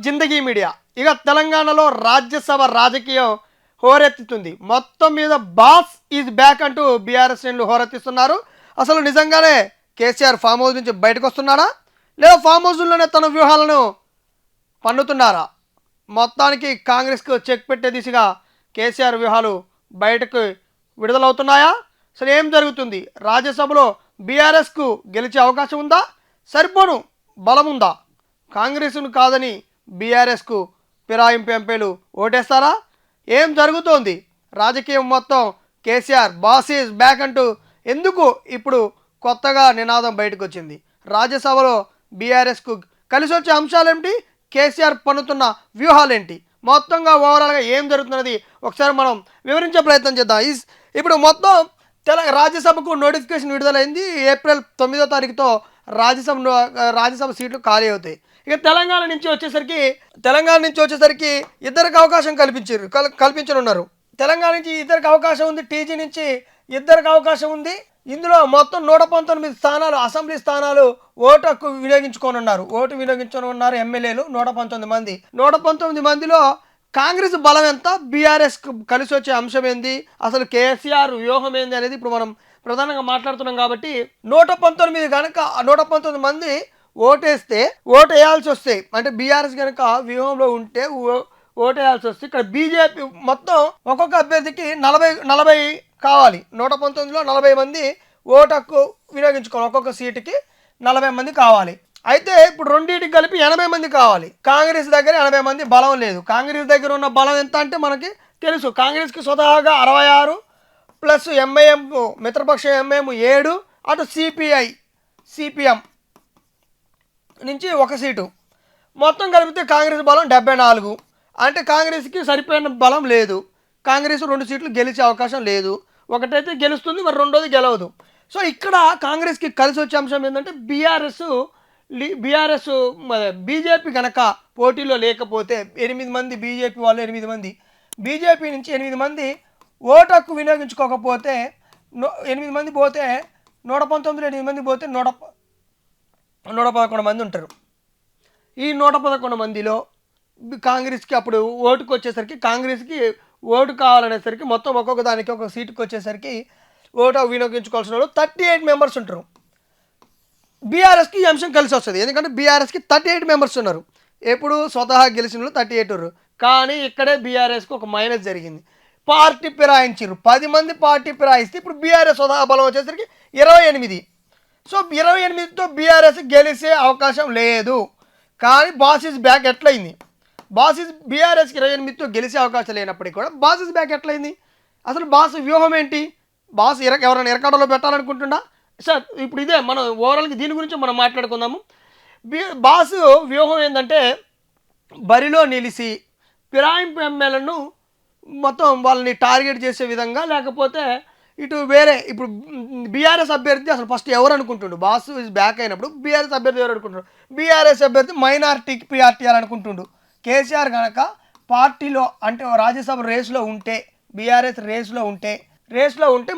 జిందగీ media. ఇక తెలంగాణలో రాజ్యసభ రాజకీయం హోరెత్తుతుంది. మొత్తం మీద బాస్ ఈజ్ బ్యాక్ అంటూ బీఆర్ఎస్ శ్రేణులు హోరెత్తిస్తున్నారు. అసలు నిజంగానే కేసీఆర్ ఫామ్ హౌస్ నుంచి బయటకు వస్తున్నాడా, లేదా ఫామ్ హౌస్లోనే తన వ్యూహాలను పన్నుతున్నారా? మొత్తానికి కాంగ్రెస్కు చెక్ పెట్టే దిశగా కేసీఆర్ వ్యూహాలు బయటకు విడుదలవుతున్నాయా? అసలు ఏం జరుగుతుంది? రాజ్యసభలో బీఆర్ఎస్కు గెలిచే అవకాశం ఉందా? సరిపోను బలం ఉందా? కాంగ్రెస్ను కాదని బీఆర్ఎస్కు ఫిరాయింపు ఎంపీలు ఓటేస్తారా? ఏం జరుగుతోంది? రాజకీయం మొత్తం కేసీఆర్ బాస్ ఈజ్ బ్యాక్ అంటూ ఎందుకు ఇప్పుడు కొత్తగా నినాదం బయటకు వచ్చింది? రాజ్యసభలో బీఆర్ఎస్కు కలిసి వచ్చే అంశాలేంటి? కేసీఆర్ పన్నుతున్న వ్యూహాలేంటి? మొత్తంగా ఓవరాల్గా ఏం జరుగుతున్నది ఒకసారి మనం వివరించే ప్రయత్నం చేద్దాం. ఇప్పుడు మొత్తం రాజ్యసభకు నోటిఫికేషన్ విడుదలైంది. ఏప్రిల్ 9వ తారీఖుతో రాజ్యసభ సీట్లు ఖాళీ అవుతాయి. ఇక తెలంగాణ నుంచి వచ్చేసరికి ఇద్దరికి అవకాశం కల్పించనున్నారు. తెలంగాణ నుంచి ఇద్దరికి అవకాశం ఉంది, టీజీ నుంచి ఇద్దరికి అవకాశం ఉంది. ఇందులో మొత్తం 119 స్థానాలు, అసెంబ్లీ స్థానాలు ఓటు హక్కు వినియోగించుకోనున్నారు ఎమ్మెల్యేలు 119 మందిలో కాంగ్రెస్ బలం ఎంత, బీఆర్ఎస్ కలిసి వచ్చే అంశం ఏంది, అసలు కేసీఆర్ వ్యూహం ఏంది అనేది ఇప్పుడు మనం ప్రధానంగా మాట్లాడుతున్నాం. కాబట్టి 119 మంది ఓటేస్తే ఓటేయాల్సి వస్తే, అంటే బీఆర్ఎస్ కనుక వ్యూహంలో ఉంటే ఓటేయాల్సి వస్తే ఇక్కడ బీజేపీ మొత్తం ఒక్కొక్క అభ్యర్థికి 40 కావాలి. 119లో 40 మంది ఓటు హక్కు వినియోగించుకోవాలి. ఒక్కొక్క సీటుకి 40 మంది కావాలి. అయితే ఇప్పుడు రెండింటికి కలిపి 80 మంది కావాలి. కాంగ్రెస్ దగ్గర 80 మంది బలం లేదు. కాంగ్రెస్ దగ్గర ఉన్న బలం ఎంత అంటే మనకి తెలుసు. కాంగ్రెస్కి స్వతహాగా 66 ప్లస్ ఎంఐఎం మిత్రపక్ష ఎంఐఎం 7, అటు సిపిఎం నుంచి ఒక సీటు, మొత్తం కలిపితే కాంగ్రెస్ బలం 74. అంటే కాంగ్రెస్కి సరిపోయిన బలం లేదు. కాంగ్రెస్ 2 సీట్లు గెలిచే అవకాశం లేదు. ఒకటైతే గెలుస్తుంది, మరి రెండోది గెలవదు. సో ఇక్కడ కాంగ్రెస్కి కలిసి వచ్చే అంశం ఏంటంటే బీజేపీ కనుక పోటీలో లేకపోతే 8 మంది బీజేపీ వాళ్ళు, 8 మంది బీజేపీ నుంచి 8 మంది ఓటు హక్కు వినియోగించుకోకపోతే 8 మంది పోతే 119లో 8 మంది పోతే 111 మంది ఉంటారు. ఈ 111 మందిలో కాంగ్రెస్కి అప్పుడు ఓటుకు వచ్చేసరికి, కాంగ్రెస్కి ఓటు కావాలనేసరికి మొత్తం ఒక్కొక్క దానికి ఒక సీటుకి వచ్చేసరికి ఓటు వినియోగించుకోవాల్సిన వాళ్ళు 38 మెంబర్స్ ఉంటారు. బీఆర్ఎస్కి ఈ అంశం కలిసి వస్తుంది. ఎందుకంటే బీఆర్ఎస్కి 38 మెంబర్స్ ఉన్నారు. ఎప్పుడు స్వతహా గెలిచిన వాళ్ళు 38 ఉన్నారు. కానీ ఇక్కడే బీఆర్ఎస్కి ఒక మైనస్ జరిగింది. పార్టీ ఫిరాయించారు. 10 మంది పార్టీ ఫిరాయిస్తే ఇప్పుడు బీఆర్ఎస్ స్వతహా బలం వచ్చేసరికి 28. సో 28తో బీఆర్ఎస్ గెలిచే అవకాశం లేదు. కానీ బాస్ ఈజ్ బ్యాక్ ఎట్లయింది? బీఆర్ఎస్కి 28తో గెలిచే అవకాశం లేనప్పటికీ కూడా బాస్ ఈజ్ బ్యాక్ ఎట్లయింది? అసలు బాస్ వ్యూహం ఏంటి? బాస్ ఎవరైనా ఇరకాడలో పెట్టాలనుకుంటున్నా? సార్ ఇప్పుడు ఇదే మనం ఓవరాల్గా దీని గురించి మనం మాట్లాడుకుందాము. బాస్ వ్యూహం ఏంటంటే బరిలో నిలిచి ఫిరాయింపు ఎమ్మెల్యేలను మొత్తం వాళ్ళని టార్గెట్ చేసే విధంగా, లేకపోతే ఇటు వేరే ఇప్పుడు బీఆర్ఎస్ అభ్యర్థి అసలు ఫస్ట్ ఎవరు అనుకుంటుండు? బాస్ ఈజ్ బ్యాక్ అయినప్పుడు బీఆర్ఎస్ అభ్యర్థి ఎవరు అనుకుంటున్నారు? బీఆర్ఎస్ అభ్యర్థి మైనారిటీకి ప్రియారిటీ అనుకుంటుండు. కేసీఆర్ కనుక పార్టీలో అంటే రాజ్యసభ రేసులో ఉంటే, బీఆర్ఎస్ రేసులో ఉంటే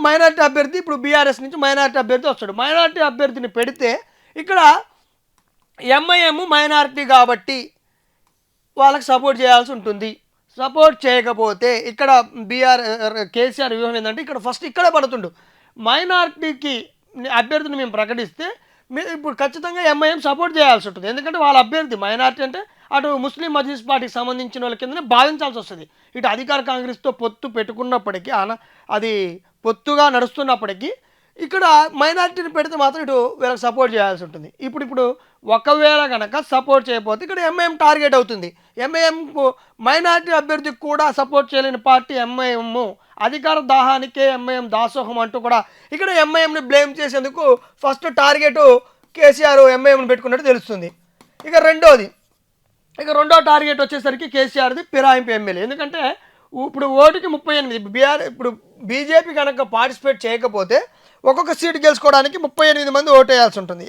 మైనారిటీ అభ్యర్థి, ఇప్పుడు బీఆర్ఎస్ నుంచి మైనారిటీ అభ్యర్థి వస్తాడు. మైనారిటీ అభ్యర్థిని పెడితే ఇక్కడ ఎంఐఎం మైనారిటీ కాబట్టి వాళ్ళకి సపోర్ట్ చేయాల్సి ఉంటుంది. సపోర్ట్ చేయకపోతే ఇక్కడ కేసీఆర్ వ్యూహం ఏంటంటే ఇక్కడ ఫస్ట్ ఇక్కడే పడుతుండు. మైనారిటీకి అభ్యర్థిని మేము ప్రకటిస్తే ఇప్పుడు ఖచ్చితంగా ఎంఐఎం సపోర్ట్ చేయాల్సి ఉంటుంది. ఎందుకంటే వాళ్ళ అభ్యర్థి మైనారిటీ అంటే అటు ముస్లిం మజ్లిస్ పార్టీకి సంబంధించిన వాళ్ళ కిందనే భావించాల్సి వస్తుంది. ఇటు అధికార కాంగ్రెస్తో పొత్తు పెట్టుకున్నప్పటికీ, అది పొత్తుగా నడుస్తున్నప్పటికీ ఇక్కడ మైనారిటీని పెడితే మాత్రం ఇటు వీళ్ళకి సపోర్ట్ చేయాల్సి ఉంటుంది. ఇప్పుడు ఒకవేళ కనుక సపోర్ట్ చేయకపోతే ఇక్కడ ఎంఐఎం టార్గెట్ అవుతుంది. ఎంఐఎంకు మైనారిటీ అభ్యర్థికి కూడా సపోర్ట్ చేయలేని పార్టీ ఎంఐఎం. అధికార దాహానికే ఎంఐఎం దాసోహం అంటూ కూడా ఇక్కడ ఎంఐఎంని బ్లేమ్ చేసేందుకు ఫస్ట్ టార్గెట్ కేసీఆర్ ఎంఐఎంని పెట్టుకున్నట్టు తెలుస్తుంది. ఇక రెండో టార్గెట్ వచ్చేసరికి కేసీఆర్ది ఫిరాయింపు ఎమ్మెల్యే. ఎందుకంటే ఇప్పుడు ఓటుకి 38, ఇప్పుడు బీజేపీ కనుక పార్టిసిపేట్ చేయకపోతే ఒక్కొక్క సీటు గెలుచుకోవడానికి 38 మంది ఓటేయాల్సి ఉంటుంది.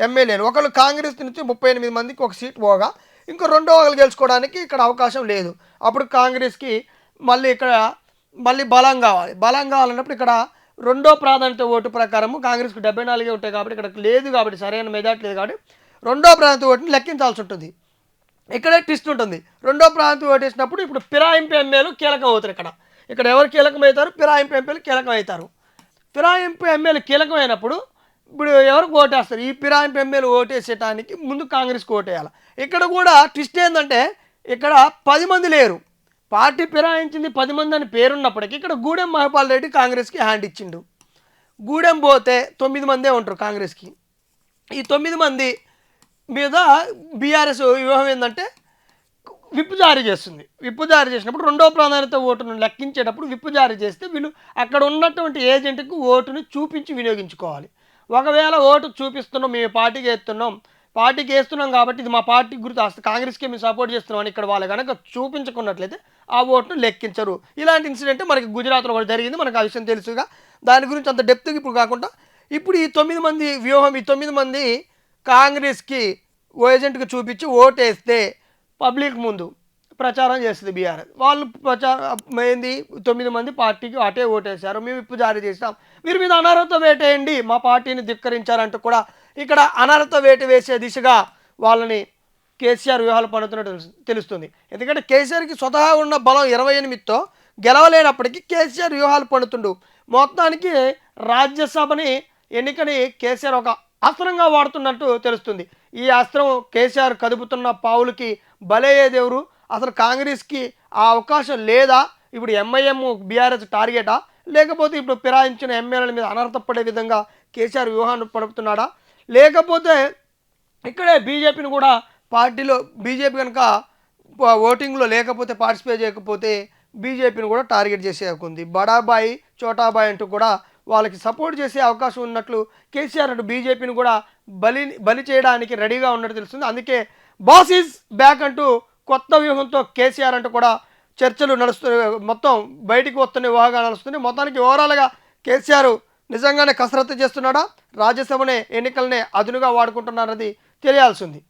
ఎమ్మెల్యేలు ఒకళ్ళు కాంగ్రెస్ నుంచి 38 మందికి ఒక సీట్ పోగా ఇంకో రెండో ఒకళ్ళు గెలుచుకోవడానికి ఇక్కడ అవకాశం లేదు. అప్పుడు కాంగ్రెస్కి మళ్ళీ బలం కావాలన్నప్పుడు ఇక్కడ రెండో ప్రాధాన్యత ఓటు ప్రకారం కాంగ్రెస్కి 74 ఉంటాయి కాబట్టి ఇక్కడ లేదు, కాబట్టి సరైన మెజార్టీ లేదు, కాబట్టి రెండో ప్రాధాన్యత ఓటుని లెక్కించాల్సి ఉంటుంది. ఇక్కడే ట్విస్ట్ ఉంటుంది. రెండో ప్రాంతం ఓటేసినప్పుడు ఇప్పుడు ఫిరాయింపు ఎమ్మెల్యేలు కీలకం అవుతారు. ఇక్కడ ఎవరు కీలకం అవుతారు? ఫిరాయింపు ఎమ్మెల్యేలు కీలకం అవుతారు. ఫిరాయింపు ఎమ్మెల్యే కీలకమైనప్పుడు ఇప్పుడు ఎవరికి ఓటేస్తారు? ఈ ఫిరాయింపు ఎమ్మెల్యే ఓటేసేయటానికి ముందు కాంగ్రెస్కి ఓటేయాలి. ఇక్కడ కూడా ట్విస్ట్ ఏంటంటే ఇక్కడ 10 మంది లేరు. పార్టీ ఫిరాయించింది 10 మంది అని పేరున్నప్పటికీ ఇక్కడ గూడెం మహిపాల్ రెడ్డి కాంగ్రెస్కి హ్యాండ్ ఇచ్చిండు. గూడెం పోతే 9 మందే ఉంటారు కాంగ్రెస్కి. ఈ 9 మంది మీద బీఆర్ఎస్ వ్యూహం ఏంటంటే విప్పు జారీ చేస్తుంది. విప్పు జారీ చేసినప్పుడు రెండో ప్రాధాన్యత ఓటును లెక్కించేటప్పుడు విప్పు జారీ చేస్తే వీళ్ళు అక్కడ ఉన్నటువంటి ఏజెంట్కి ఓటుని చూపించి వినియోగించుకోవాలి. ఒకవేళ ఓటు చూపిస్తున్నాం, మేము పార్టీకి వేస్తున్నాం కాబట్టి ఇది మా పార్టీ గుర్తు, కాంగ్రెస్కి మేము సపోర్ట్ చేస్తున్నాం అని ఇక్కడ వాళ్ళు కనుక చూపించుకున్నట్లయితే ఆ ఓటును లెక్కించరు. ఇలాంటి ఇన్సిడెంట్ మనకి గుజరాత్లో కూడా జరిగింది. మనకు ఆ విషయం తెలుసుగా. దాని గురించి అంత డెప్త్గా ఇప్పుడు కాకుండా ఇప్పుడు ఈ 9 మంది వ్యూహం, ఈ 9 మంది కాంగ్రెస్కి ఓ ఏజెంట్కి చూపించి ఓటేస్తే పబ్లిక్ ముందు ప్రచారం చేస్తుంది బీఆర్ఎస్. వాళ్ళు ప్రచారం ఏంది? 9 మంది పార్టీకి అటే ఓటేశారు, మేము విప్పు జారీ చేసాం, మీరు మీద అనర్హత వేటేయండి, మా పార్టీని ధిక్కరించారంటూ కూడా ఇక్కడ అనర్హత వేటు వేసే దిశగా వాళ్ళని కేసీఆర్ వ్యూహాలు పడుతున్నట్టు తెలుస్తుంది. ఎందుకంటే కేసీఆర్కి స్వతహా ఉన్న బలం 28తో గెలవలేనప్పటికీ కేసీఆర్ వ్యూహాలు పడుతుండు. మొత్తానికి రాజ్యసభని ఎన్నికని కేసీఆర్ ఒక అస్త్రంగా వాడుతున్నట్టు తెలుస్తుంది. ఈ అస్త్రం కేసీఆర్ కదుపుతున్న పావులకి బలయ్యేదెవరు? అసలు కాంగ్రెస్కి ఆ అవకాశం లేదా? ఇప్పుడు ఎంఐఎం బీఆర్ఎస్ టార్గెటా, లేకపోతే ఇప్పుడు ఫిరాయించిన ఎమ్మెల్యేల మీద అనర్హతపడే విధంగా కేసీఆర్ వ్యూహాన్ని పడుతున్నాడా, లేకపోతే ఇక్కడే బీజేపీని కూడా పార్టీలో బీజేపీ కనుక ఓటింగ్లో లేకపోతే పార్టిసిపేట్ చేయకపోతే బీజేపీని కూడా టార్గెట్ చేసేకుంది. బడాబాయి చోటాబాయి అంటూ కూడా వాళ్ళకి సపోర్ట్ చేసే అవకాశం ఉన్నట్లు కేసీఆర్ అటు బీజేపీని కూడా బలి చేయడానికి రెడీగా ఉన్నట్టు తెలుస్తుంది. అందుకే బాస్ ఈజ్ బ్యాక్ అంటూ కొత్త వ్యూహంతో కేసీఆర్ అంటూ కూడా చర్చలు నడుస్తున్నాయి. మొత్తం బయటికి వస్తున్న ఊహగా నడుస్తుంది. మొత్తానికి ఓవరాల్గా కేసీఆర్ నిజంగానే కసరత్తు చేస్తున్నాడా, రాజ్యసభనే ఎన్నికలనే అదునుగా వాడుకుంటున్నారన్నది తెలియాల్సి ఉంది.